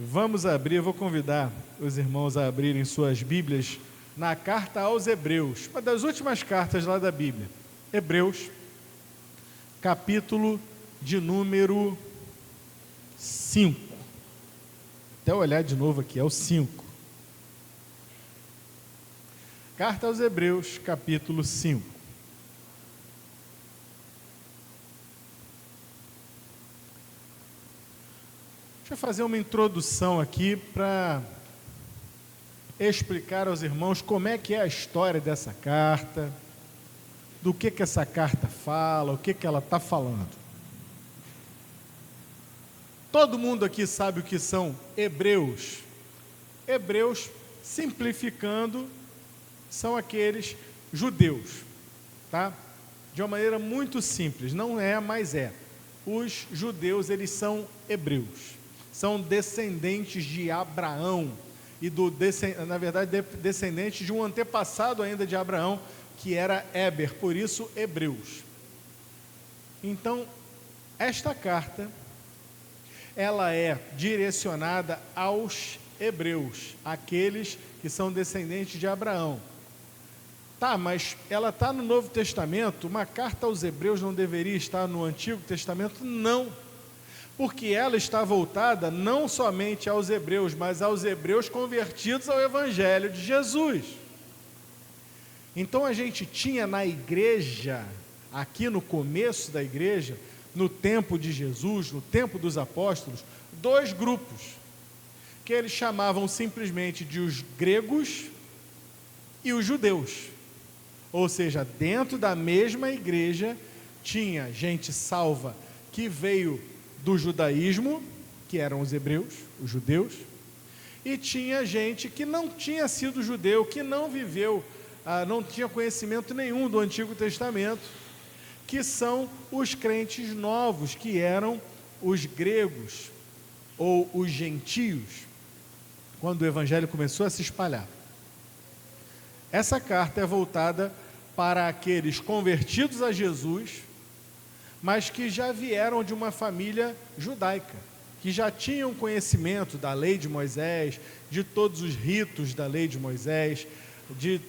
Vamos abrir, eu vou convidar os irmãos a abrirem suas Bíblias na carta aos Hebreus, uma das últimas cartas lá da Bíblia. Hebreus, capítulo de número 5. Até olhar de novo aqui, é o 5. Carta aos Hebreus, capítulo 5. Deixa eu fazer uma introdução aqui para explicar aos irmãos como é que é a história dessa carta, do que essa carta fala, o que ela está falando. Todo mundo aqui sabe o que são hebreus. Hebreus, simplificando, são aqueles judeus, tá? De uma maneira muito simples, não é, mas é. Os judeus, eles são hebreus. São descendentes de Abraão, na verdade, descendentes de um antepassado ainda de Abraão, que era Éber, por isso hebreus. Então, esta carta, ela é direcionada aos hebreus, aqueles que são descendentes de Abraão. Tá, mas ela está no Novo Testamento, uma carta aos hebreus não deveria estar no Antigo Testamento? Não. Porque ela está voltada não somente aos hebreus, mas aos hebreus convertidos ao Evangelho de Jesus. Então a gente tinha na igreja, aqui no começo da igreja, no tempo de Jesus, no tempo dos apóstolos, dois grupos, que eles chamavam simplesmente de os gregos e os judeus. Ou seja, dentro da mesma igreja, tinha gente salva que veio do judaísmo, que eram os hebreus, os judeus, e tinha gente que não tinha sido judeu, que não viveu, não tinha conhecimento nenhum do Antigo Testamento, que são os crentes novos, que eram os gregos, ou os gentios, quando o Evangelho começou a se espalhar. Essa carta é voltada para aqueles convertidos a Jesus, mas que já vieram de uma família judaica, que já tinham conhecimento da lei de Moisés, de todos os ritos da lei de Moisés, de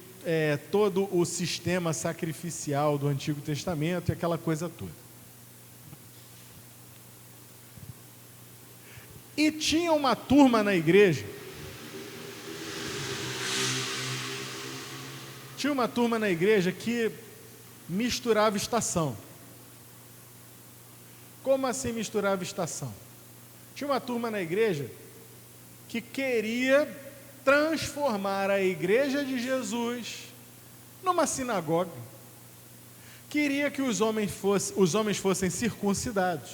todo o sistema sacrificial do Antigo Testamento e aquela coisa toda. E tinha uma turma na igreja, que misturava estação. Como assim misturava estação? Tinha uma turma na igreja que queria transformar a igreja de Jesus numa sinagoga. Queria que os homens fossem circuncidados.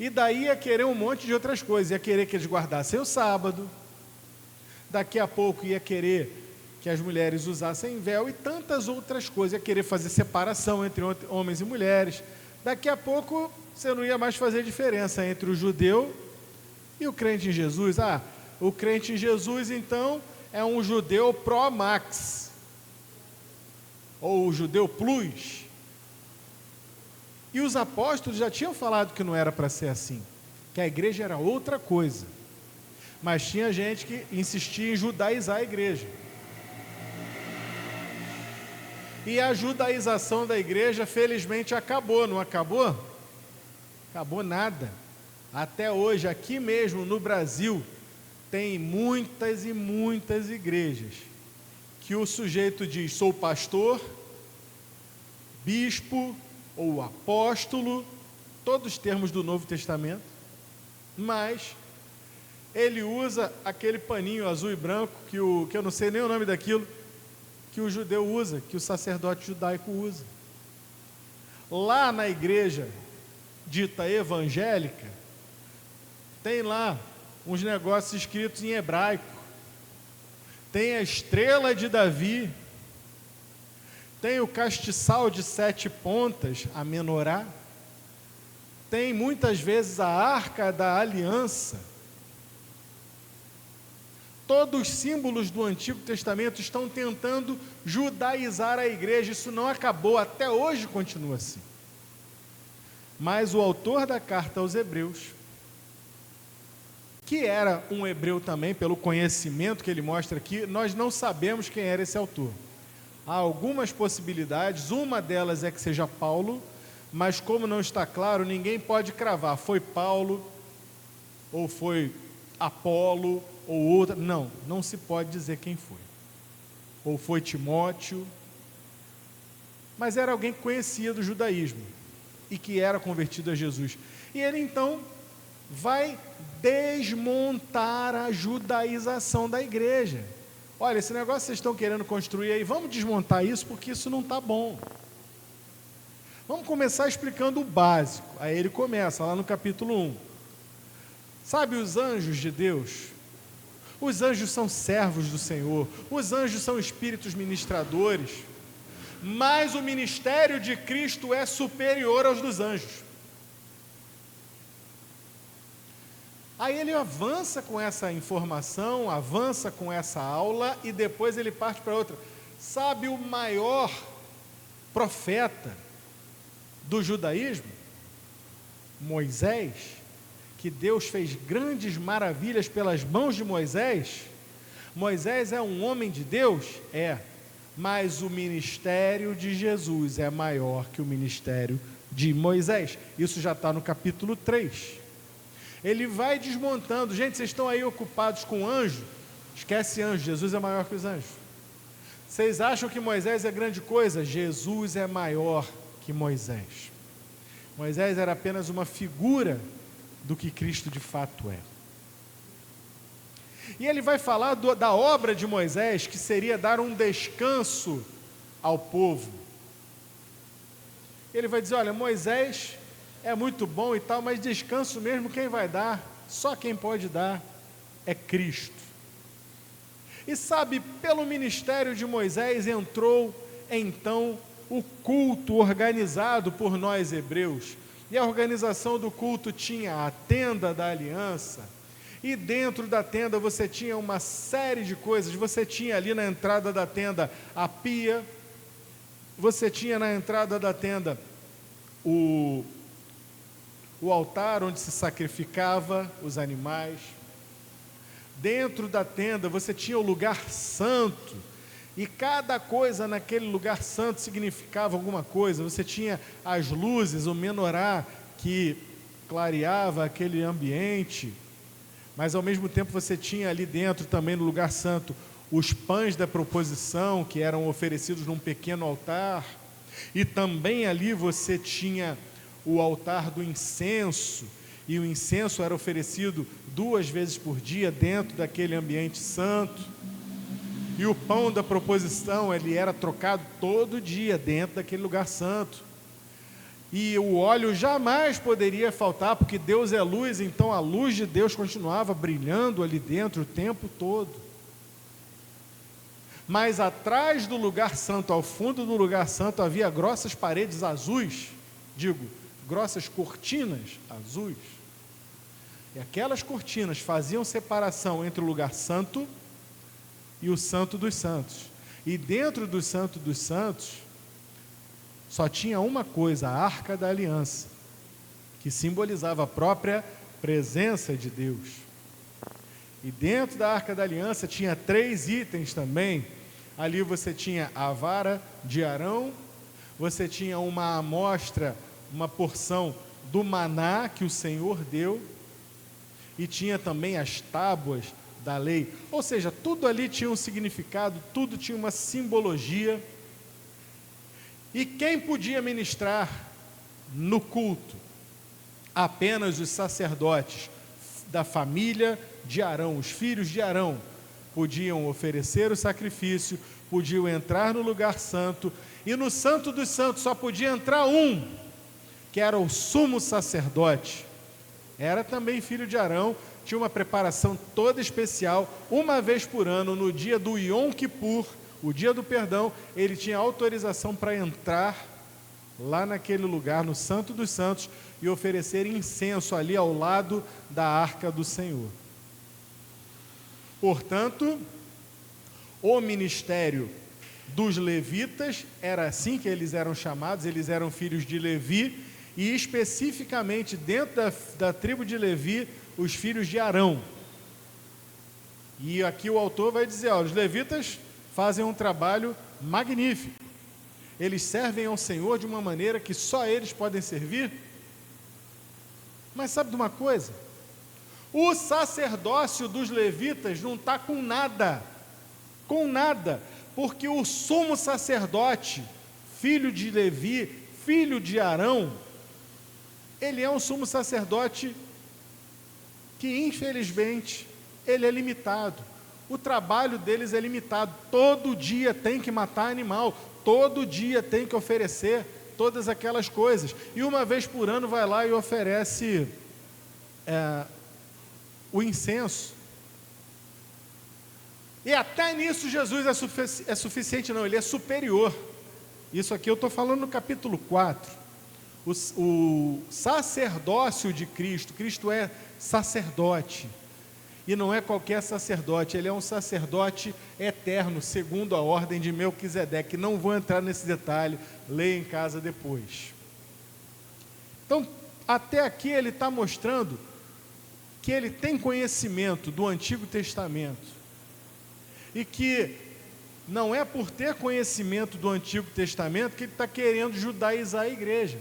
E daí ia querer um monte de outras coisas. Ia querer que eles guardassem o sábado. Daqui a pouco ia querer que as mulheres usassem véu e tantas outras coisas. Ia querer fazer separação entre homens e mulheres. Daqui a pouco você não ia mais fazer diferença entre o judeu e o crente em Jesus. O crente em Jesus então é um judeu pró-max, ou o judeu plus. E os apóstolos já tinham falado que não era para ser assim, que a igreja era outra coisa. Mas tinha gente que insistia em judaizar a igreja. E a judaização da igreja, felizmente, acabou, não acabou? Acabou nada. Até hoje, aqui mesmo no Brasil, tem muitas e muitas igrejas que o sujeito diz: sou pastor, bispo ou apóstolo, todos os termos do Novo Testamento, mas ele usa aquele paninho azul e branco, que eu não sei nem o nome daquilo, que o judeu usa, que o sacerdote judaico usa. Lá na igreja dita evangélica, tem lá uns negócios escritos em hebraico, tem a estrela de Davi, tem o castiçal de 7 pontas, a menorá, tem muitas vezes a arca da aliança. Todos os símbolos do Antigo Testamento estão tentando judaizar a igreja. Isso não acabou, até hoje continua assim. Mas o autor da carta aos Hebreus que era um hebreu também, pelo conhecimento que ele mostra aqui. Nós não sabemos quem era esse autor. Há algumas possibilidades, uma delas é que seja Paulo, mas como não está claro, ninguém pode cravar, foi Paulo, ou foi Apolo, ou outra, não se pode dizer quem foi. Ou foi Timóteo, mas era alguém que conhecia do judaísmo, e que era convertido a Jesus. E ele então vai desmontar a judaização da igreja. Olha, esse negócio que vocês estão querendo construir aí, vamos desmontar isso, porque isso não está bom. Vamos começar explicando o básico. Aí ele começa lá no capítulo 1. Sabe os anjos de Deus? Os anjos são servos do Senhor. Os anjos são espíritos ministradores. Mas o ministério de Cristo é superior aos dos anjos. Aí ele avança com essa informação, avança com essa aula e depois ele parte para outra. Sabe o maior profeta do judaísmo? Moisés, que Deus fez grandes maravilhas pelas mãos de Moisés. Moisés é um homem de Deus? É, mas o ministério de Jesus é maior que o ministério de Moisés. Isso já está no capítulo 3. Ele vai desmontando. Gente, vocês estão aí ocupados com anjo? Esquece anjo, Jesus é maior que os anjos. Vocês acham que Moisés é grande coisa? Jesus é maior que Moisés. Moisés era apenas uma figura do que Cristo de fato é. E ele vai falar da obra de Moisés, que seria dar um descanso ao povo. Ele vai dizer, olha, Moisés é muito bom e tal, mas descanso mesmo quem vai dar, só quem pode dar é Cristo. E sabe, pelo ministério de Moisés entrou então o culto organizado por nós hebreus. E a organização do culto tinha a tenda da aliança, e dentro da tenda você tinha uma série de coisas. Você tinha ali na entrada da tenda a pia, você tinha na entrada da tenda o altar onde se sacrificava os animais. Dentro da tenda você tinha o lugar santo, e cada coisa naquele lugar santo significava alguma coisa. Você tinha as luzes, o menorá, que clareava aquele ambiente, mas ao mesmo tempo você tinha ali dentro também no lugar santo os pães da proposição, que eram oferecidos num pequeno altar, e também ali você tinha o altar do incenso, e o incenso era oferecido 2 vezes por dia dentro daquele ambiente santo. E o pão da proposição, ele era trocado todo dia dentro daquele lugar santo. E o óleo jamais poderia faltar, porque Deus é luz, então a luz de Deus continuava brilhando ali dentro o tempo todo. Mas atrás do lugar santo, ao fundo do lugar santo, havia grossas paredes azuis, grossas cortinas azuis. E aquelas cortinas faziam separação entre o lugar santo e o santo dos santos. E dentro do santo dos santos, só tinha uma coisa, a arca da aliança, que simbolizava a própria presença de Deus. E dentro da arca da aliança tinha 3 itens também. Ali você tinha a vara de Arão, você tinha uma amostra, uma porção do maná que o Senhor deu, e tinha também as tábuas da lei. Ou seja, tudo ali tinha um significado, tudo tinha uma simbologia. E quem podia ministrar no culto? Apenas os sacerdotes da família de Arão, os filhos de Arão, podiam oferecer o sacrifício, podiam entrar no lugar santo, e no santo dos santos só podia entrar um, que era o sumo sacerdote. Era também filho de Arão, tinha uma preparação toda especial. Uma vez por ano, no dia do Yom Kippur, o dia do perdão, ele tinha autorização para entrar lá naquele lugar, no Santo dos Santos, e oferecer incenso ali ao lado da arca do Senhor. Portanto, o ministério dos levitas era assim que eles eram chamados. Eles eram filhos de Levi, e especificamente dentro da tribo de Levi, os filhos de Arão, E aqui o autor vai dizer, os levitas fazem um trabalho magnífico. Eles servem ao Senhor de uma maneira que só eles podem servir. Mas sabe de uma coisa? O sacerdócio dos levitas não está com nada, porque o sumo sacerdote, filho de Levi, filho de Arão, ele é um sumo sacerdote que, infelizmente, ele é limitado. O trabalho deles é limitado. Todo dia tem que matar animal, todo dia tem que oferecer todas aquelas coisas. E uma vez por ano vai lá e oferece o incenso. E até nisso Jesus é suficiente, não, ele é superior. Isso aqui eu estou falando no capítulo 4. O sacerdócio de Cristo, Cristo é sacerdote. E não é qualquer sacerdote, ele é um sacerdote eterno, segundo a ordem de Melquisedeque. Não vou entrar nesse detalhe, leia em casa depois. Então, até aqui ele está mostrando que ele tem conhecimento do Antigo Testamento. E que não é por ter conhecimento do Antigo Testamento que ele está querendo judaizar a igreja.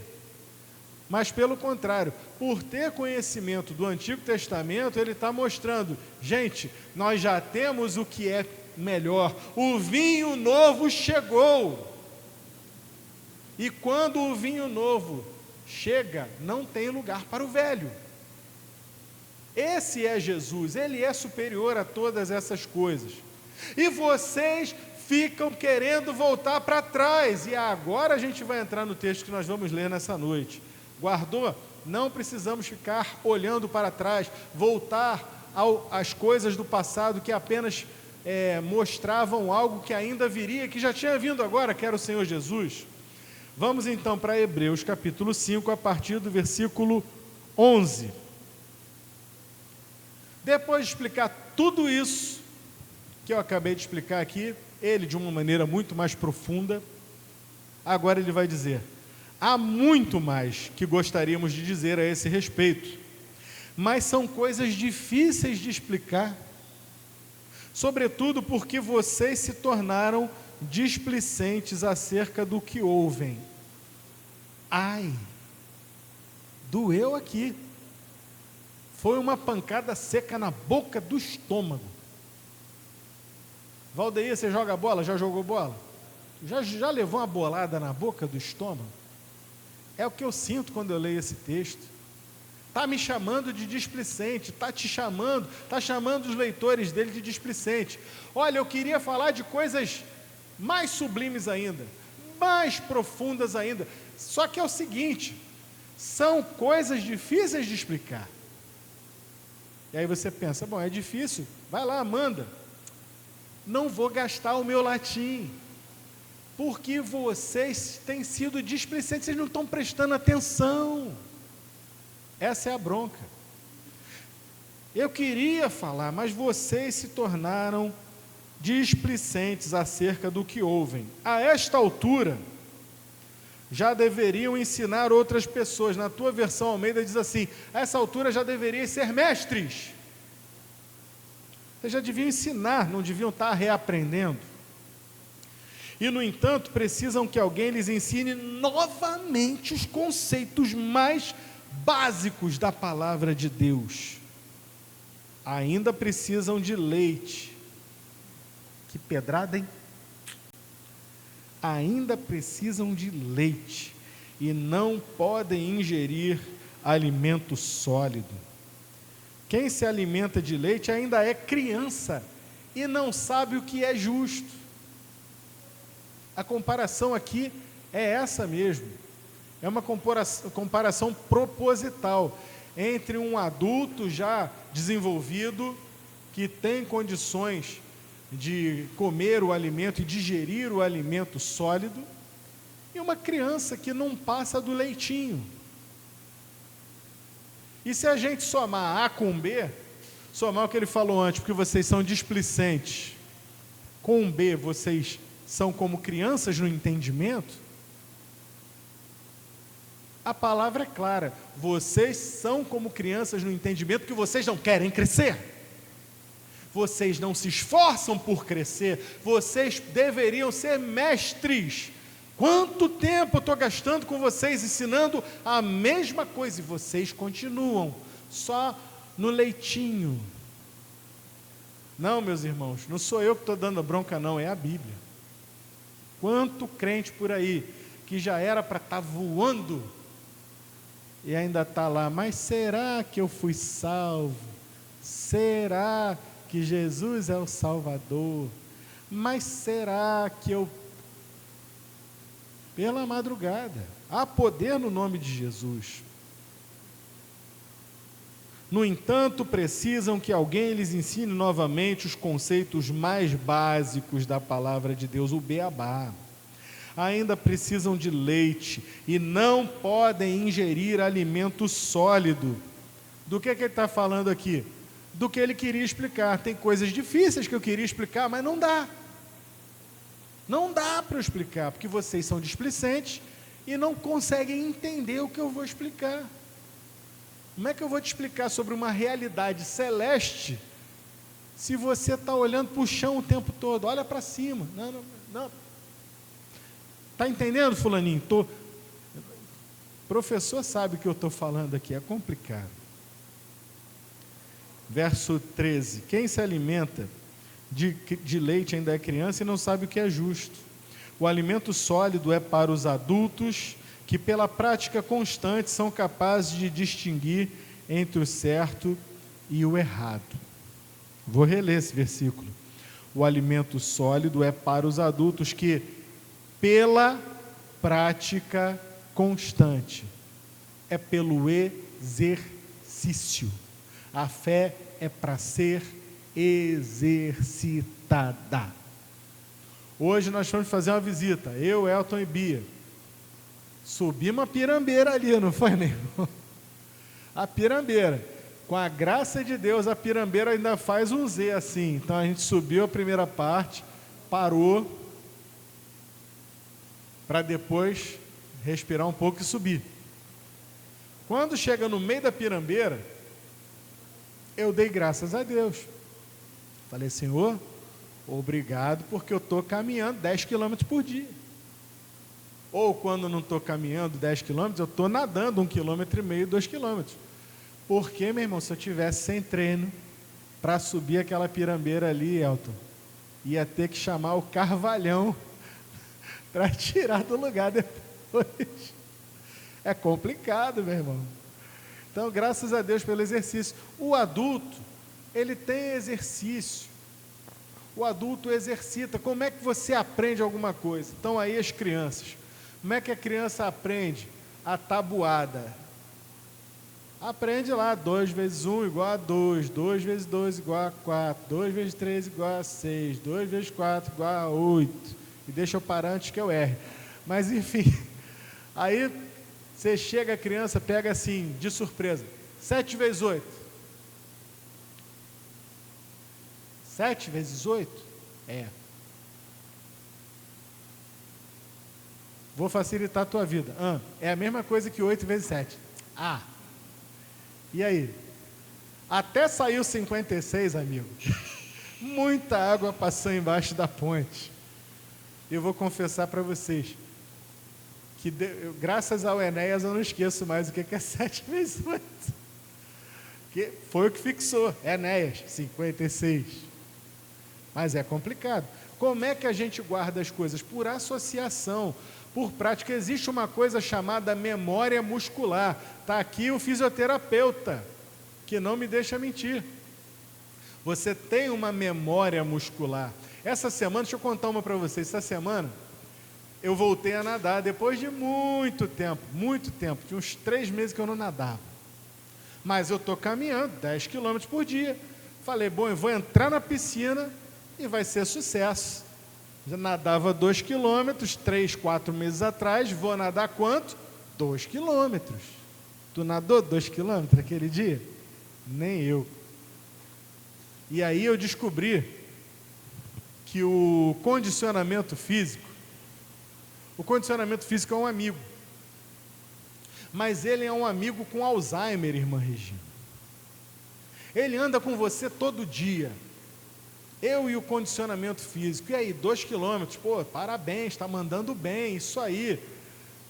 Mas pelo contrário, por ter conhecimento do Antigo Testamento, ele está mostrando, gente, nós já temos o que é melhor, o vinho novo chegou. E quando o vinho novo chega, não tem lugar para o velho. Esse é Jesus, ele é superior a todas essas coisas. E vocês ficam querendo voltar para trás. E agora a gente vai entrar no texto que nós vamos ler nessa noite. Guardou? Não precisamos ficar olhando para trás, voltar às coisas do passado que apenas mostravam algo que ainda viria, que já tinha vindo agora, que era o Senhor Jesus. Vamos então para Hebreus capítulo 5, a partir do versículo 11. Depois de explicar tudo isso que eu acabei de explicar aqui, ele de uma maneira muito mais profunda, agora ele vai dizer: há muito mais que gostaríamos de dizer a esse respeito, mas são coisas difíceis de explicar, sobretudo porque vocês se tornaram displicentes acerca do que ouvem. Ai, doeu aqui, foi uma pancada seca na boca do estômago. Valdeir, você joga bola? Já jogou bola? Já levou uma bolada na boca do estômago? É o que eu sinto quando eu leio esse texto. Está me chamando de displicente, está chamando os leitores dele de displicente. Olha, eu queria falar de coisas mais sublimes ainda, mais profundas ainda, só que é o seguinte, são coisas difíceis de explicar. E aí você pensa, bom, é difícil, vai lá, manda. Não vou gastar o meu latim, porque vocês têm sido displicentes, vocês não estão prestando atenção. Essa é a bronca. Eu queria falar, mas vocês se tornaram displicentes acerca do que ouvem. A esta altura, já deveriam ensinar outras pessoas. Na tua versão Almeida diz assim: a essa altura já deveriam ser mestres. Vocês já deviam ensinar, não deviam estar reaprendendo. E, no entanto, precisam que alguém lhes ensine novamente os conceitos mais básicos da palavra de Deus. Ainda precisam de leite. Que pedrada, hein? Ainda precisam de leite e não podem ingerir alimento sólido. Quem se alimenta de leite ainda é criança e não sabe o que é justo. A comparação aqui é essa mesmo. É uma comparação proposital entre um adulto já desenvolvido, que tem condições de comer o alimento e digerir o alimento sólido, e uma criança que não passa do leitinho. E se a gente somar A com B, somar o que ele falou antes, porque vocês são displicentes, com B vocês são como crianças no entendimento, a palavra é clara: vocês são como crianças no entendimento, que vocês não querem crescer, vocês não se esforçam por crescer, vocês deveriam ser mestres. Quanto tempo eu estou gastando com vocês, ensinando a mesma coisa, e vocês continuam só no leitinho. Não, meus irmãos, não sou eu que estou dando bronca não, é a Bíblia. Quanto crente por aí, que já era para estar voando, e ainda está lá, mas será que eu fui salvo? Será que Jesus é o Salvador? Mas será que eu... Pela madrugada, há poder no nome de Jesus. No entanto, precisam que alguém lhes ensine novamente os conceitos mais básicos da palavra de Deus, o beabá. Ainda precisam de leite e não podem ingerir alimento sólido. Do que ele está falando aqui? Do que ele queria explicar. Tem coisas difíceis que eu queria explicar, mas não dá. Não dá para eu explicar, porque vocês são displicentes e não conseguem entender o que eu vou explicar. Como é que eu vou te explicar sobre uma realidade celeste se você está olhando para o chão o tempo todo? Olha para cima. Não. Está entendendo, fulaninho? Professor sabe o que eu estou falando aqui, é complicado. Verso 13. Quem se alimenta de leite ainda é criança e não sabe o que é justo. O alimento sólido é para os adultos, que pela prática constante são capazes de distinguir entre o certo e o errado. Vou reler esse versículo. O alimento sólido é para os adultos que, pela prática constante, é pelo exercício. A fé é para ser exercitada. Hoje nós vamos fazer uma visita, eu, Elton e Bia. Subimos a pirambeira ali, não foi, meu irmão? A pirambeira. Com a graça de Deus, a pirambeira ainda faz um Z assim. Então a gente subiu a primeira parte, parou, para depois respirar um pouco e subir. Quando chega no meio da pirambeira, eu dei graças a Deus. Falei, Senhor, obrigado, porque eu estou caminhando 10 quilômetros por dia. Ou quando não estou caminhando 10 quilômetros, eu estou nadando 1,5 km, 2 quilômetros. Porque, meu irmão, se eu tivesse sem treino para subir aquela pirambeira ali, Elton, ia ter que chamar o Carvalhão para tirar do lugar depois. É complicado, meu irmão. Então, graças a Deus pelo exercício. O adulto, ele tem exercício. O adulto exercita. Como é que você aprende alguma coisa? Então, aí as crianças. Como é que a criança aprende? A tabuada. Aprende lá, 2 vezes 1 igual a 2, 2 vezes 2 igual a 4, 2 vezes 3 igual a 6, 2 vezes 4 igual a 8. E deixa eu parar antes que eu erre. Mas, enfim, aí você chega, a criança pega assim, de surpresa, 7 vezes 8. 7 vezes 8? É. Vou facilitar a tua vida. É a mesma coisa que 8 vezes 7. E aí? Até saiu 56, amigo. Muita água passou embaixo da ponte. Eu vou confessar para vocês que, graças ao Enéas, eu não esqueço mais o que é 7 vezes 8. Que foi o que fixou, Enéas, 56. Mas é complicado. Como é que a gente guarda as coisas? Por associação, por prática. Existe uma coisa chamada memória muscular. Está aqui o fisioterapeuta, que não me deixa mentir. Você tem uma memória muscular. Essa semana, deixa eu contar uma para vocês. Essa semana, eu voltei a nadar, depois de muito tempo, tinha uns 3 meses que eu não nadava. Mas eu estou caminhando 10 quilômetros por dia. Falei, bom, eu vou entrar na piscina e vai ser sucesso. Já nadava 2 quilômetros, 3, 4 meses atrás, vou nadar quanto? 2 quilômetros. Tu nadou 2 quilômetros aquele dia? Nem eu. E aí eu descobri que o condicionamento físico é um amigo. Mas ele é um amigo com Alzheimer, irmã Regina. Ele anda com você todo dia. Eu e o condicionamento físico. E aí, 2 quilômetros, pô, parabéns, está mandando bem, isso aí.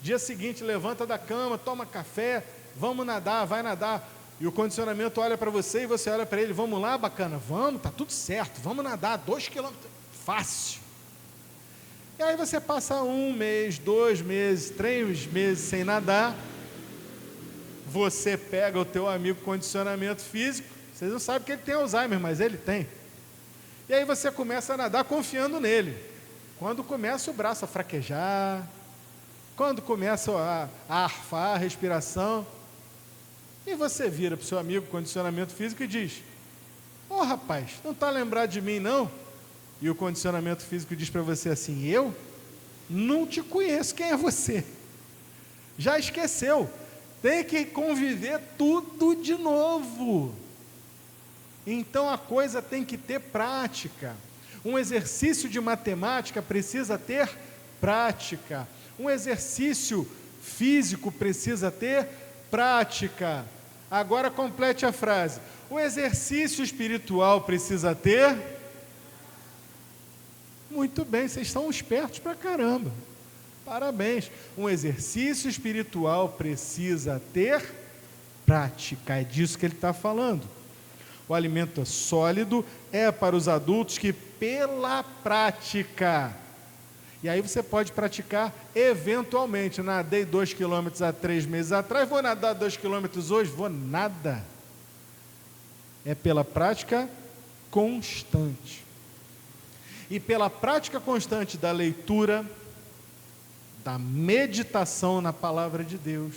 Dia seguinte, levanta da cama, toma café, vamos nadar, vai nadar. E o condicionamento olha para você e você olha para ele, vamos lá, bacana, vamos, tá tudo certo, vamos nadar, 2 quilômetros, fácil. E aí você passa 1 mês, 2 meses, 3 meses sem nadar, você pega o teu amigo condicionamento físico, vocês não sabem que ele tem Alzheimer, mas ele tem. E aí você começa a nadar confiando nele. Quando começa o braço a fraquejar, quando começa a arfar a respiração, e você vira para o seu amigo condicionamento físico e diz, ô rapaz, não está lembrado de mim não? E o condicionamento físico diz para você assim, eu não te conheço, quem é você? Já esqueceu, tem que conviver tudo de novo. Então a coisa tem que ter prática. Um exercício de matemática precisa ter prática. Um exercício físico precisa ter prática. Agora complete a frase. O exercício espiritual precisa ter... Muito bem, vocês são espertos pra caramba. Parabéns. Um exercício espiritual precisa ter prática. É disso que ele está falando. O alimento sólido é para os adultos que pela prática, e aí você pode praticar eventualmente, nadei 2 quilômetros há 3 meses atrás, vou nadar 2 quilômetros hoje? Vou nada. É pela prática constante. E pela prática constante da leitura, da meditação na palavra de Deus,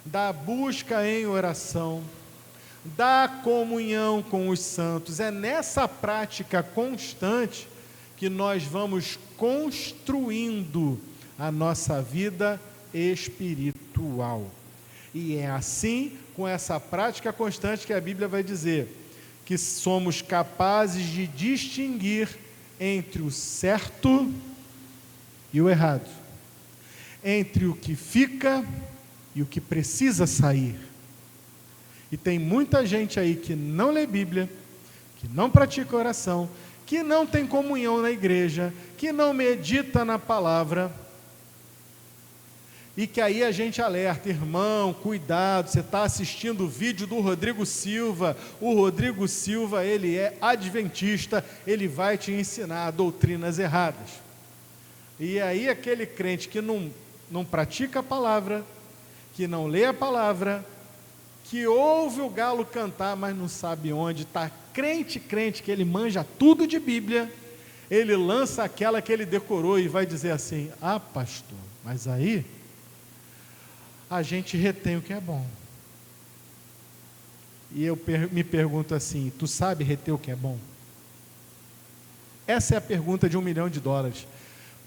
da busca em oração, da comunhão com os santos, é nessa prática constante que nós vamos construindo a nossa vida espiritual. E é assim, com essa prática constante, que a Bíblia vai dizer que somos capazes de distinguir entre o certo e o errado, entre o que fica e o que precisa sair. E tem muita gente aí que não lê Bíblia, que não pratica oração, que não tem comunhão na igreja, que não medita na palavra, e que aí a gente alerta, irmão, cuidado, você está assistindo o vídeo do Rodrigo Silva, o Rodrigo Silva, ele é adventista, ele vai te ensinar doutrinas erradas. E aí aquele crente que não pratica a palavra, que não lê a palavra, que ouve o galo cantar, mas não sabe onde, está crente que ele manja tudo de Bíblia, ele lança aquela que ele decorou e vai dizer assim, ah pastor, mas aí a gente retém o que é bom. E eu me pergunto assim, tu sabe reter o que é bom? Essa é a pergunta de $1 milhão.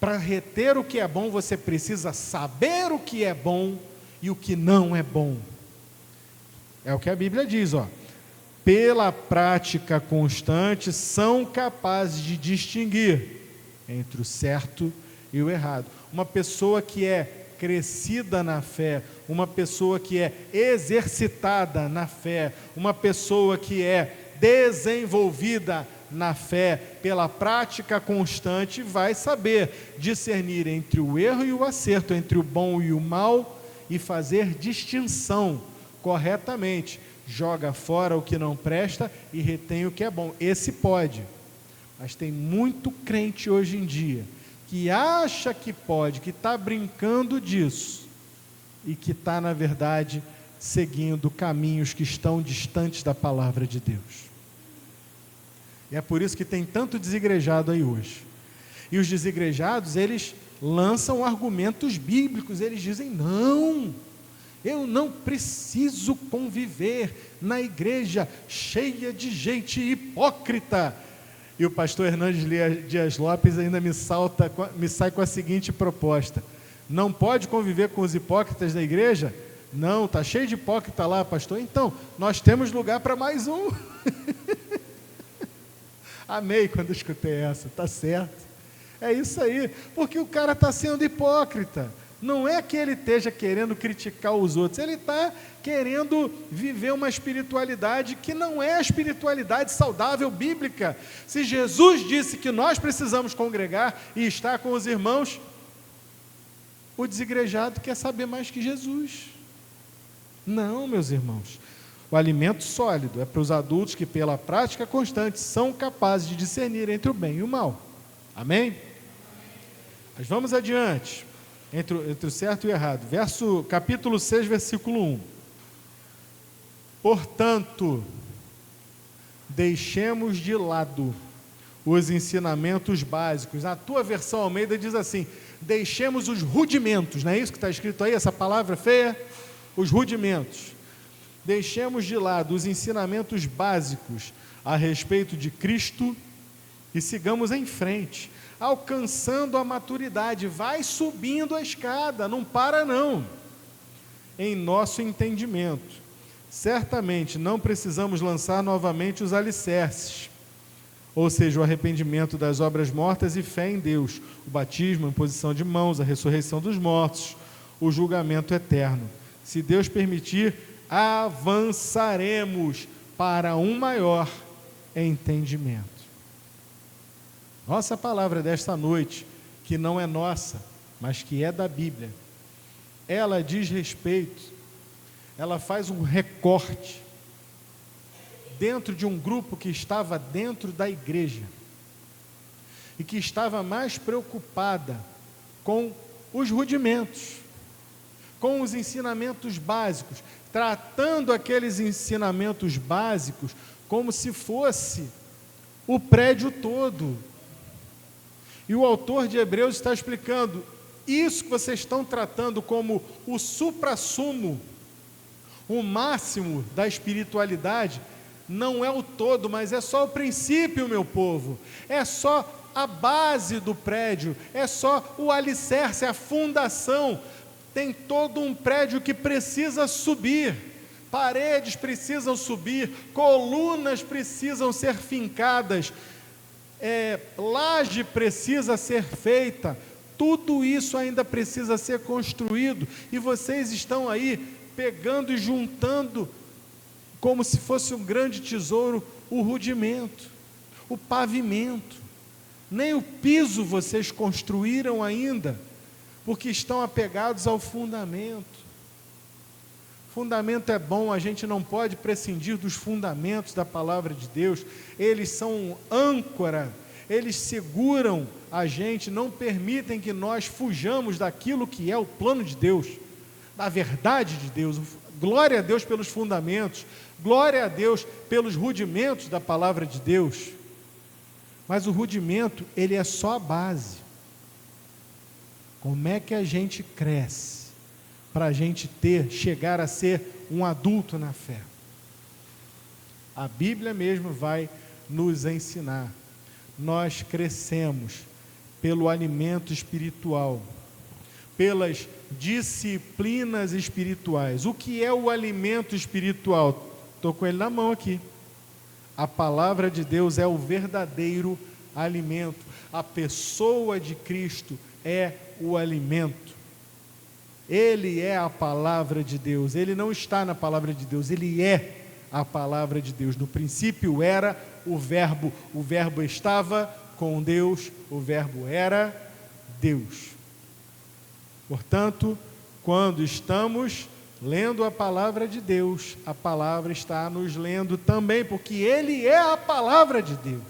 Para reter o que é bom, você precisa saber o que é bom e o que não é bom. É o que a Bíblia diz, ó. Pela prática constante, são capazes de distinguir entre o certo e o errado. Uma pessoa que é crescida na fé, uma pessoa que é exercitada na fé, uma pessoa que é desenvolvida na fé, pela prática constante, vai saber discernir entre o erro e o acerto, entre o bom e o mal, e fazer distinção corretamente, joga fora o que não presta e retém o que é bom. Esse pode, mas tem muito crente hoje em dia que acha que pode, que está brincando disso e que está na verdade seguindo caminhos que estão distantes da palavra de Deus. E é por isso que tem tanto desigrejado aí hoje. E os desigrejados, eles lançam argumentos bíblicos, eles dizem, não, eu não preciso conviver na igreja cheia de gente hipócrita. E o pastor Hernandes Dias Lopes ainda me sai com a seguinte proposta, não pode conviver com os hipócritas da igreja? Não, está cheio de hipócrita lá, pastor. Então, nós temos lugar para mais um. Amei quando escutei essa, está certo. É isso aí, porque o cara está sendo hipócrita. Não é que ele esteja querendo criticar os outros, ele está querendo viver uma espiritualidade que não é a espiritualidade saudável bíblica. Se Jesus disse que nós precisamos congregar e estar com os irmãos, o desigrejado quer saber mais que Jesus. Não, meus irmãos. O alimento sólido é para os adultos que, pela prática constante, são capazes de discernir entre o bem e o mal. Amém? Mas vamos adiante. Entre o certo e o errado. Capítulo 6, versículo 1. Portanto, deixemos de lado os ensinamentos básicos. Na tua versão Almeida diz assim: deixemos os rudimentos. Não é isso que está escrito aí, essa palavra feia? Os rudimentos. Deixemos de lado os ensinamentos básicos a respeito de Cristo e sigamos em frente, alcançando a maturidade. Vai subindo a escada, não para não. Em nosso entendimento, certamente não precisamos lançar novamente os alicerces, ou seja, o arrependimento das obras mortas e fé em Deus, o batismo, a imposição de mãos, a ressurreição dos mortos, o julgamento eterno. Se Deus permitir, avançaremos para um maior entendimento. Nossa palavra desta noite, que não é nossa, mas que é da Bíblia, ela diz respeito, ela faz um recorte dentro de um grupo que estava dentro da igreja e que estava mais preocupada com os rudimentos, com os ensinamentos básicos, tratando aqueles ensinamentos básicos como se fosse o prédio todo. E o autor de Hebreus está explicando, isso que vocês estão tratando como o suprassumo, o máximo da espiritualidade, não é o todo, mas é só o princípio, meu povo, é só a base do prédio, é só o alicerce, a fundação. Tem todo um prédio que precisa subir, paredes precisam subir, colunas precisam ser fincadas, laje precisa ser feita, tudo isso ainda precisa ser construído, e vocês estão aí pegando e juntando, como se fosse um grande tesouro, o rudimento, o pavimento. Nem o piso vocês construíram ainda, porque estão apegados ao fundamento. Fundamento é bom, a gente não pode prescindir dos fundamentos da palavra de Deus. Eles são âncora, eles seguram a gente, não permitem que nós fujamos daquilo que é o plano de Deus, da verdade de Deus. Glória a Deus pelos fundamentos, glória a Deus pelos rudimentos da palavra de Deus. Mas o rudimento, ele é só a base. Como é que a gente cresce para a gente chegar a ser um adulto na fé? A Bíblia mesmo vai nos ensinar. Nós crescemos pelo alimento espiritual, pelas disciplinas espirituais. O que é o alimento espiritual? Estou com ele na mão aqui. A palavra de Deus é o verdadeiro alimento. A pessoa de Cristo é o alimento. Ele é a palavra de Deus. Ele não está na palavra de Deus, ele é a palavra de Deus. No princípio era o verbo estava com Deus, o verbo era Deus. Portanto, quando estamos lendo a palavra de Deus, a palavra está nos lendo também, porque Ele é a palavra de Deus.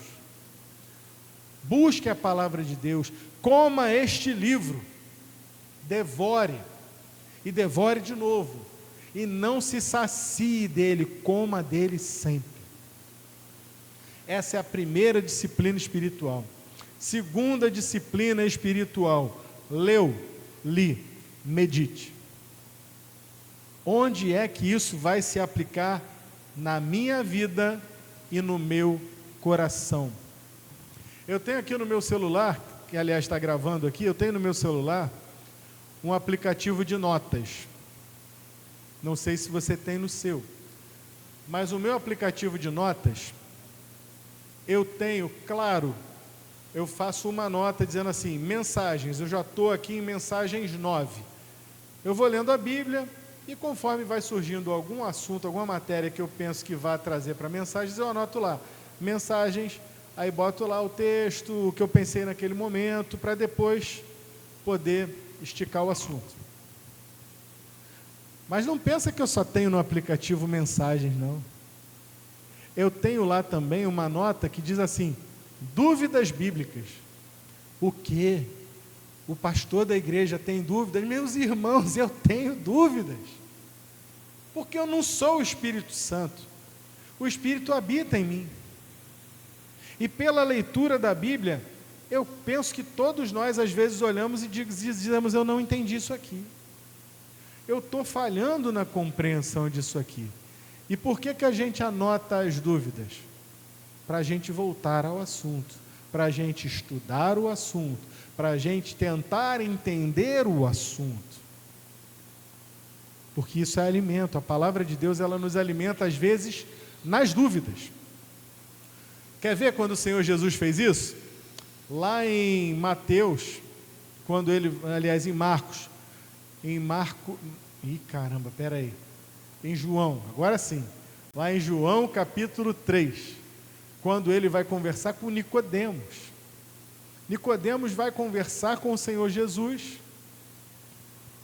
Busque a palavra de Deus, coma este livro, devore, e devore de novo, e não se sacie dele, coma dele sempre. Essa é a primeira disciplina espiritual. Segunda disciplina espiritual, li, medite. Onde é que isso vai se aplicar na minha vida e no meu coração? Eu tenho aqui no meu celular, que aliás está gravando aqui, eu tenho no meu celular um aplicativo de notas. Não sei se você tem no seu, mas o meu aplicativo de notas, eu tenho, claro, eu faço uma nota dizendo assim, mensagens, eu já estou aqui em mensagens 9, Eu vou lendo a Bíblia e conforme vai surgindo algum assunto, alguma matéria que eu penso que vá trazer para mensagens, eu anoto lá, mensagens, aí boto lá o texto, o que eu pensei naquele momento, para depois poder esticar o assunto. Mas não pensa que eu só tenho no aplicativo mensagens, não. Eu tenho lá também uma nota que diz assim, dúvidas bíblicas. O quê? O pastor da igreja tem dúvidas? Meus irmãos, eu tenho dúvidas. Porque eu não sou o Espírito Santo. O Espírito habita em mim. E pela leitura da Bíblia, eu penso que todos nós às vezes olhamos e dizemos, eu não entendi isso aqui. Eu estou falhando na compreensão disso aqui. E por que a gente anota as dúvidas? Para a gente voltar ao assunto, para a gente estudar o assunto, para a gente tentar entender o assunto. Porque isso é alimento, a palavra de Deus ela nos alimenta às vezes nas dúvidas. Quer ver quando o Senhor Jesus fez isso? Lá em Mateus, quando ele, aliás em Marcos, em João, agora sim, lá em João capítulo 3, quando ele vai conversar com Nicodemos. Nicodemos vai conversar com o Senhor Jesus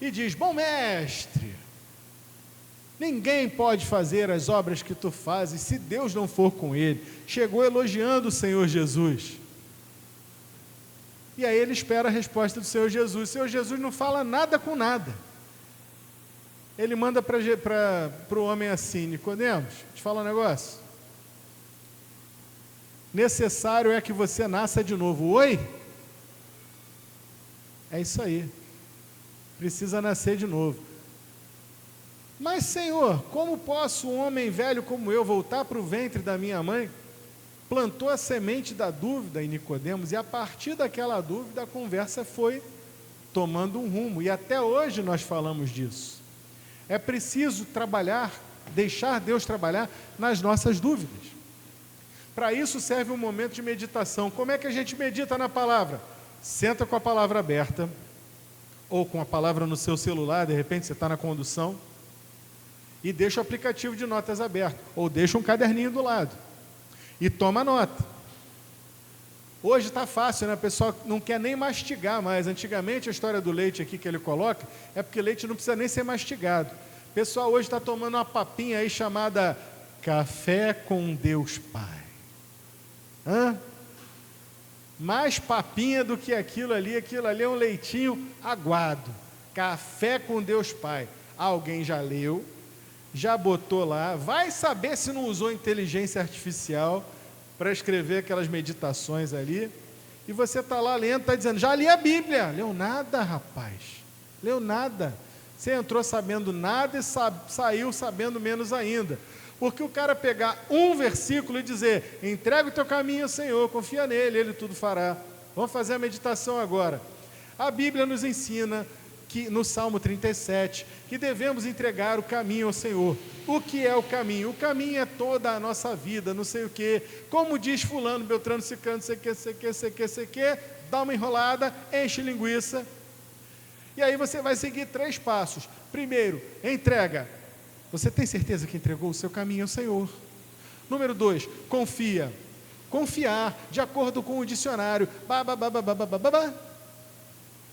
e diz, bom mestre, ninguém pode fazer as obras que tu fazes se Deus não for com ele. Chegou elogiando o Senhor Jesus. E aí ele espera a resposta do Senhor Jesus. O Senhor Jesus não fala nada com nada. Ele manda para o homem assim, Nicodemos, te fala um negócio. Necessário é que você nasça de novo. Oi? É isso aí. Precisa nascer de novo. Mas Senhor, como posso um homem velho como eu voltar para o ventre da minha mãe? Plantou a semente da dúvida em Nicodemos e a partir daquela dúvida a conversa foi tomando um rumo. E até hoje nós falamos disso. É preciso trabalhar, deixar Deus trabalhar nas nossas dúvidas. Para isso serve um momento de meditação. Como é que a gente medita na palavra? Senta com a palavra aberta, ou com a palavra no seu celular, de repente você está na condução, e deixa o aplicativo de notas aberto, ou deixa um caderninho do lado, e toma nota. Hoje está fácil, né? O pessoal não quer nem mastigar mais. Antigamente a história do leite aqui que ele coloca, é porque leite não precisa nem ser mastigado. O pessoal hoje está tomando uma papinha aí chamada Café com Deus Pai. Mais papinha do que aquilo ali é um leitinho aguado. Café com Deus Pai. Alguém já leu, já botou lá, vai saber se não usou inteligência artificial para escrever aquelas meditações ali, e você está lá lendo, está dizendo, já li a Bíblia. Leu nada, rapaz, leu nada. Você entrou sabendo nada e saiu sabendo menos ainda. Porque o cara pegar um versículo e dizer, entrega o teu caminho ao Senhor, confia nele, ele tudo fará. Vamos fazer a meditação agora. A Bíblia nos ensina que no Salmo 37, que devemos entregar o caminho ao Senhor. O que é o caminho? O caminho é toda a nossa vida, não sei o quê. Como diz fulano, beltrano, ciclano, sei que, dá uma enrolada, enche linguiça. E aí você vai seguir 3 passos. Primeiro, entrega. Você tem certeza que entregou o seu caminho ao Senhor? Número 2, confia. Confiar, de acordo com o dicionário.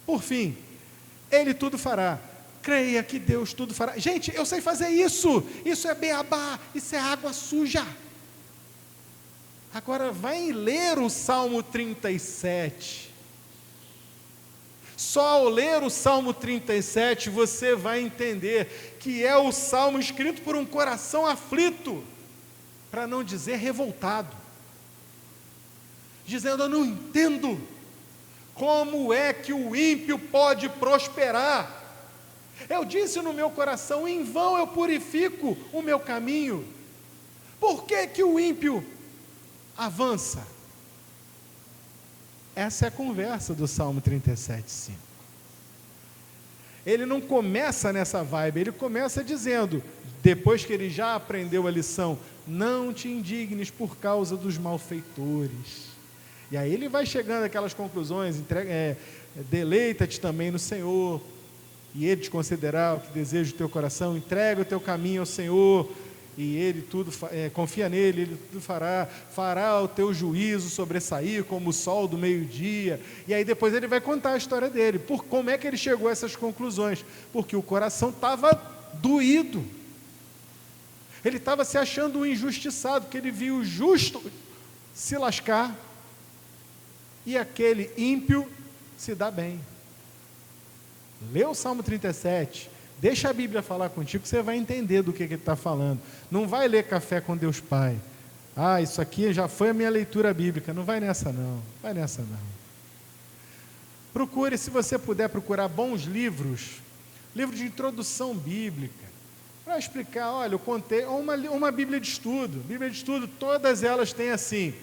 Por fim, Ele tudo fará. Creia que Deus tudo fará. Gente, eu sei fazer isso. Isso é beabá, isso é água suja. Agora vai ler o Salmo 37. Só ao ler o Salmo 37 você vai entender que é o salmo escrito por um coração aflito, para não dizer revoltado, dizendo, eu não entendo como é que o ímpio pode prosperar. Eu disse no meu coração, em vão eu purifico o meu caminho. Por que que o ímpio avança? Essa é a conversa do Salmo 37:5. Ele não começa nessa vibe, ele começa dizendo, depois que ele já aprendeu a lição, não te indignes por causa dos malfeitores. E aí ele vai chegando àquelas conclusões, deleita-te também no Senhor, e Ele te concederá o que deseja o teu coração. Entrega o teu caminho ao Senhor, e Ele confia nele, Ele tudo fará o teu juízo sobressair como o sol do meio-dia. E aí depois ele vai contar a história dele, por como é que ele chegou a essas conclusões, porque o coração estava doído, ele estava se achando um injustiçado, porque ele viu o justo se lascar, e aquele ímpio se dá bem. Lê o Salmo 37, deixa a Bíblia falar contigo, que você vai entender do que ele está falando. Não vai ler Café com Deus Pai. Isso aqui já foi a minha leitura bíblica. Não vai nessa não, vai nessa não. Procure, se você puder procurar bons livros de introdução bíblica, para explicar, olha, eu contei, uma Bíblia de estudo. Bíblia de estudo, todas elas têm assim,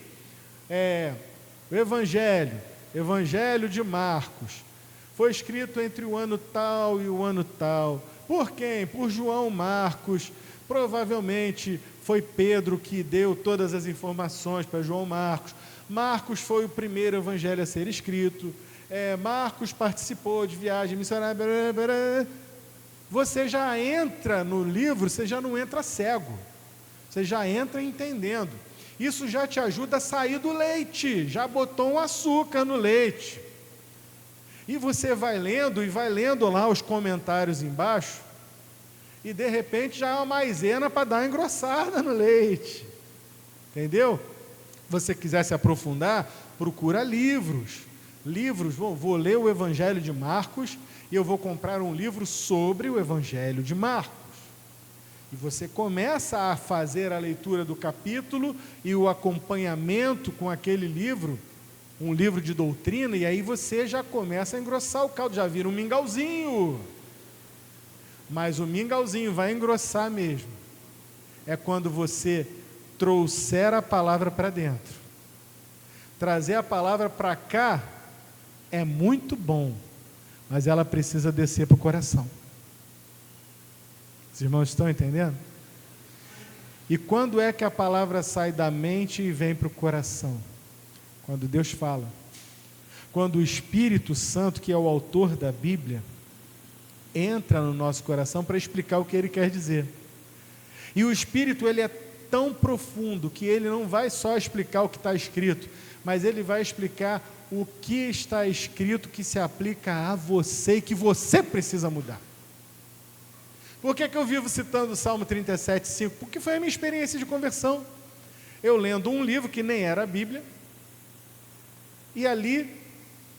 o Evangelho de Marcos, foi escrito entre o ano tal e o ano tal. Por quem? Por João Marcos. Provavelmente foi Pedro que deu todas as informações para João Marcos. Marcos foi o primeiro evangelho a ser escrito. Marcos participou de viagem missionária. Você já entra no livro, você já não entra cego. Você já entra entendendo. Isso já te ajuda a sair do leite. Já botou um açúcar no leite. E você vai lendo lá os comentários embaixo, e de repente já é uma maisena para dar uma engrossada no leite. Entendeu? Se você quiser se aprofundar, procura livros. Vou ler o Evangelho de Marcos, e eu vou comprar um livro sobre o Evangelho de Marcos. E você começa a fazer a leitura do capítulo e o acompanhamento com aquele livro, um livro de doutrina, e aí você já começa a engrossar o caldo, já vira um mingauzinho. Mas o mingauzinho vai engrossar mesmo quando você trouxer a palavra para dentro. Trazer a palavra para cá é muito bom, mas ela precisa descer para o coração. Os irmãos estão entendendo? E quando é que a palavra sai da mente e vem para o coração? Quando Deus fala, quando o Espírito Santo, que é o autor da Bíblia, entra no nosso coração para explicar o que ele quer dizer. E o Espírito, ele é tão profundo que ele não vai só explicar o que está escrito, mas ele vai explicar o que está escrito que se aplica a você e que você precisa mudar. Por que eu vivo citando o Salmo 37:5? Porque foi a minha experiência de conversão. Eu lendo um livro que nem era a Bíblia, e ali,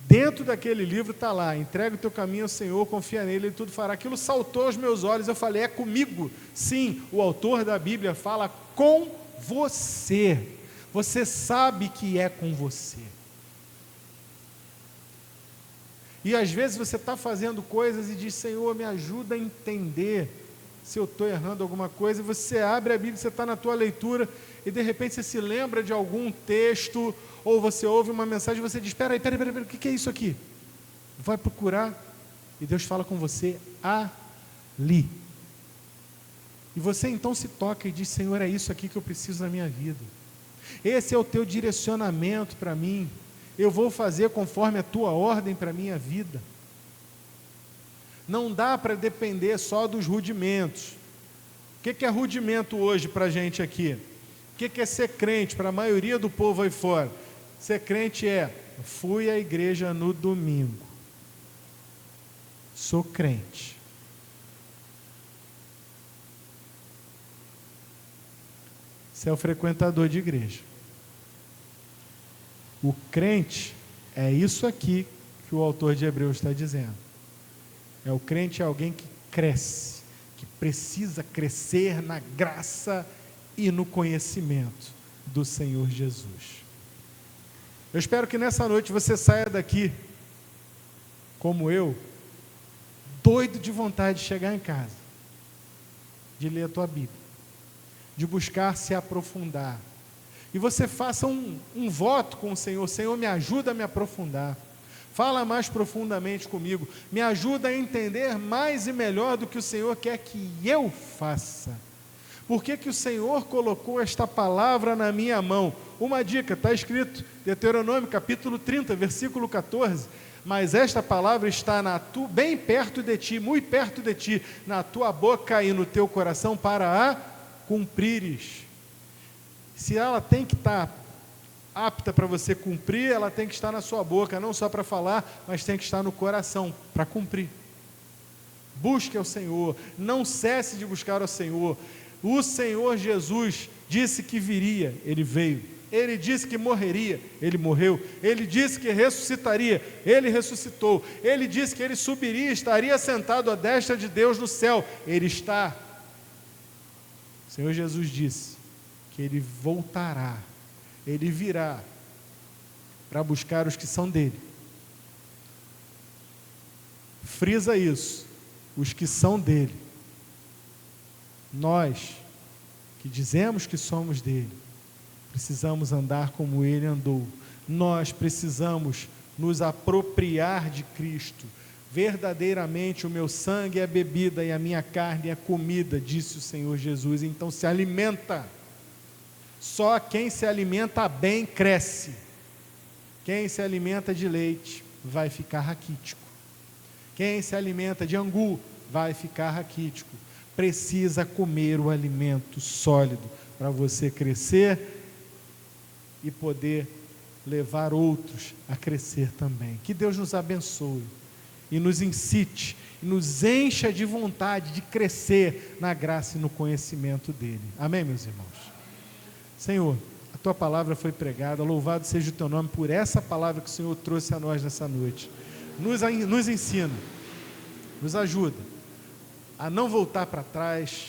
dentro daquele livro está lá, entrega o teu caminho ao Senhor, confia nele, Ele tudo fará. Aquilo saltou aos meus olhos, eu falei, é comigo. Sim, o autor da Bíblia fala com você. Você sabe que é com você. E às vezes você está fazendo coisas e diz, Senhor, me ajuda a entender se eu estou errando alguma coisa. E você abre a Bíblia, você está na tua leitura, e de repente você se lembra de algum texto, ou você ouve uma mensagem e você diz, peraí, o que é isso aqui? Vai procurar, e Deus fala com você ali. E você então se toca e diz, Senhor, é isso aqui que eu preciso na minha vida. Esse é o teu direcionamento para mim. Eu vou fazer conforme a tua ordem para a minha vida. Não dá para depender só dos rudimentos. O que é rudimento hoje para a gente aqui? O que é ser crente para a maioria do povo aí fora? Ser crente fui à igreja no domingo. Sou crente. Você é o frequentador de igreja. O crente é isso aqui que o autor de Hebreus está dizendo. O crente é alguém que cresce, que precisa crescer na graça e no conhecimento do Senhor Jesus. Eu espero que nessa noite você saia daqui, como eu, doido de vontade de chegar em casa, de ler a tua Bíblia, de buscar se aprofundar. E você faça um voto com o Senhor. Senhor, me ajuda a me aprofundar. Fala mais profundamente comigo. Me ajuda a entender mais e melhor do que o Senhor quer que eu faça. Por que que o Senhor colocou esta palavra na minha mão? Uma dica, está escrito, Deuteronômio capítulo 30, versículo 14, mas esta palavra está bem perto de ti, muito perto de ti, na tua boca e no teu coração, para a cumprires. Se ela tem que estar apta para você cumprir, ela tem que estar na sua boca, não só para falar, mas tem que estar no coração, para cumprir. Busque ao Senhor, não cesse de buscar ao Senhor. O Senhor Jesus disse que viria, Ele veio. Ele disse que morreria, Ele morreu. Ele disse que ressuscitaria, Ele ressuscitou. Ele disse que Ele subiria, estaria sentado à destra de Deus no céu, Ele está. O Senhor Jesus disse que Ele voltará, Ele virá para buscar os que são dele. Frisa isso, os que são dele. Nós, que dizemos que somos dele, precisamos andar como ele andou. Nós precisamos nos apropriar de Cristo. Verdadeiramente o meu sangue é bebida e a minha carne é comida, disse o Senhor Jesus. Então se alimenta. Só quem se alimenta bem cresce. Quem se alimenta de leite vai ficar raquítico. Quem se alimenta de angu vai ficar raquítico. Precisa comer o alimento sólido para você crescer e poder levar outros a crescer também. Que Deus nos abençoe e nos incite, e nos encha de vontade de crescer na graça e no conhecimento dele. Amém, meus irmãos? Senhor, a tua palavra foi pregada, louvado seja o teu nome por essa palavra que o Senhor trouxe a nós nessa noite. Nos ensina, nos ajuda a não voltar para trás,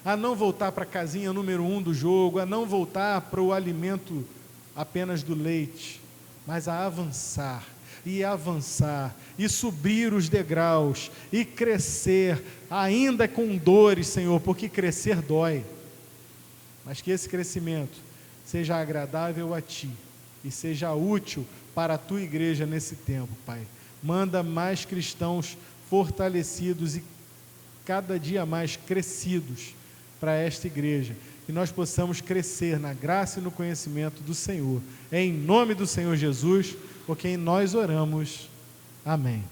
a não voltar para a casinha número 1 do jogo, a não voltar para o alimento apenas do leite, mas a avançar, e subir os degraus, e crescer, ainda com dores, Senhor, porque crescer dói, mas que esse crescimento seja agradável a Ti, e seja útil para a Tua igreja nesse tempo, Pai. Manda mais cristãos fortalecidos e cada dia mais crescidos para esta igreja, que nós possamos crescer na graça e no conhecimento do Senhor, em nome do Senhor Jesus, por quem nós oramos, amém.